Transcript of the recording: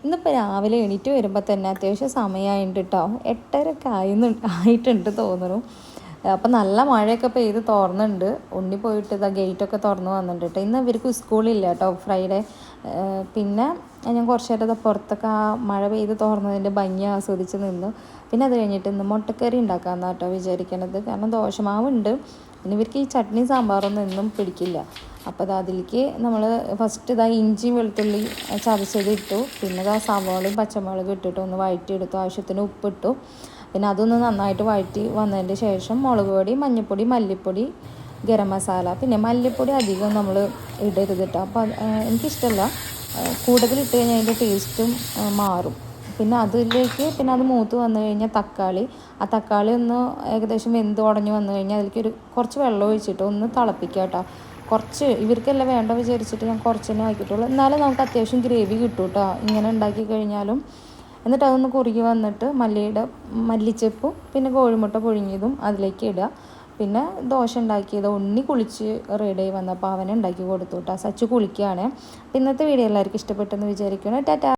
ഇന്നിപ്പോൾ രാവിലെ എണീറ്റ് വരുമ്പോൾ തന്നെ അത്യാവശ്യം സമയമായിട്ട് കേട്ടോ 8:30 ആയിട്ടുണ്ട് തോന്നുന്നു. അപ്പം നല്ല മഴയൊക്കെ പെയ്ത് തുറന്നുണ്ട്. ഉണ്ണി പോയിട്ട് ഇതാ ഗേറ്റൊക്കെ തുറന്ന് വന്നിട്ടുണ്ട് കേട്ടോ. ഇന്ന് ഇവർക്ക് സ്കൂളില്ല കേട്ടോ, ഫ്രൈഡേ. പിന്നെ ഞാൻ കുറച്ച് നേരം പുറത്തൊക്കെ ആ മഴ പെയ്ത് തുറന്നതിൻ്റെ ഭംഗി ആസ്വദിച്ച് നിന്നു. പിന്നെ അത് കഴിഞ്ഞിട്ട് ഇന്ന് മുട്ടക്കറി ഉണ്ടാക്കാമെന്നാണ് കേട്ടോ വിചാരിക്കണത്. കാരണം ദോശമാവുണ്ട്. പിന്നെ ഇവർക്ക് ഈ ചട്നി സാമ്പാറൊന്നും എന്നും പിടിക്കില്ല. അപ്പോൾ അത് അതിലേക്ക് നമ്മൾ ഫസ്റ്റ് ഇതാ ഇഞ്ചി വെളുത്തുള്ളി ചതച്ചത് ഇട്ടു. പിന്നെ ഇതാ സവാളയും പച്ചമുളകും ഇട്ടിട്ട് ഒന്ന് വഴറ്റിയെടുത്തു. ആവശ്യത്തിന് ഉപ്പിട്ടു. പിന്നെ അതൊന്ന് നന്നായിട്ട് വഴറ്റി വന്നതിൻ്റെ ശേഷം മുളക് പൊടി, മഞ്ഞൾപ്പൊടി, മല്ലിപ്പൊടി, ഗരം മസാല. പിന്നെ മല്ലിപ്പൊടി അധികം നമ്മൾ ഇടരുത് കേട്ടോ. അപ്പോൾ എനിക്കിഷ്ടമല്ല, കൂടുതലിട്ട് കഴിഞ്ഞാൽ അതിൻ്റെ ടേസ്റ്റും മാറും. പിന്നെ അതിലേക്ക് പിന്നെ അത് മൂത്ത് വന്നു കഴിഞ്ഞാൽ ആ തക്കാളി ഒന്ന് ഏകദേശം വെന്ത് ഉടഞ്ഞ് വന്നു കഴിഞ്ഞാൽ അതിലേക്ക് കുറച്ച് വെള്ളം ഒഴിച്ചിട്ട് ഒന്ന് തിളപ്പിക്കുക കേട്ടോ. കുറച്ച് ഇവർക്കെല്ലാം വേണ്ട വിചാരിച്ചിട്ട് ഞാൻ കുറച്ച് തന്നെ ആക്കിയിട്ടുള്ളൂ. എന്നാലും നമുക്ക് അത്യാവശ്യം ഗ്രേവി കിട്ടും കേട്ടോ ഇങ്ങനെ ഉണ്ടാക്കി കഴിഞ്ഞാലും. എന്നിട്ട് അതൊന്ന് കുറുകി വന്നിട്ട് മല്ലിച്ചപ്പും പിന്നെ കോഴിമുട്ട പുഴുങ്ങിയതും അതിലേക്ക് ഇടുക. പിന്നെ ദോശ ഉണ്ടാക്കിയത് ഉണ്ണി കുളിച്ച് റെഡിയായി വന്നപ്പോൾ അവനെ ഉണ്ടാക്കി കൊടുത്തു കേട്ടോ. സച്ചു കുളിക്കുകയാണ്. ഇന്നത്തെ വീഡിയോ എല്ലാവർക്കും ഇഷ്ടപ്പെട്ടെന്ന് വിചാരിക്കണം. ടാറ്റാ.